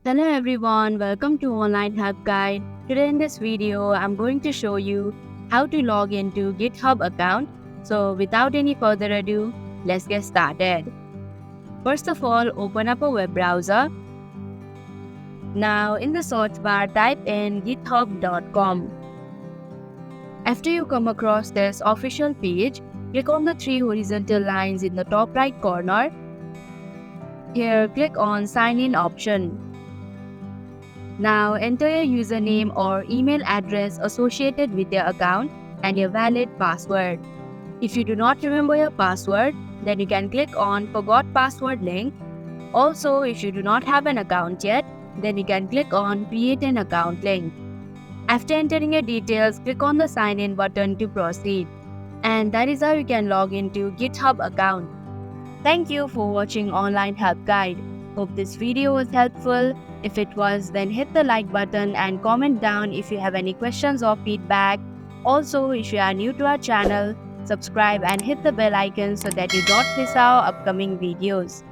Hello everyone, welcome to Online Help Guide. Today in this video, I'm going to show you how to log into GitHub account. So without any further ado, let's get started. First of all, open up a web browser. Now in the search bar, type in github.com. After you come across this official page, click on the three horizontal lines in the top right corner. Here, click on Sign In option. Now enter your username or email address associated with your account and your valid password. If you do not remember your password, then you can click on Forgot Password link. Also, if you do not have an account yet, then you can click on Create an Account link. After entering your details, click on the Sign In button to proceed. And that is how you can log into GitHub account. Thank you for watching Online Help Guide. Hope this video was helpful. If it was, then hit the like button and comment down if you have any questions or feedback. Also, if you are new to our channel, subscribe and hit the bell icon so that you don't miss our upcoming videos.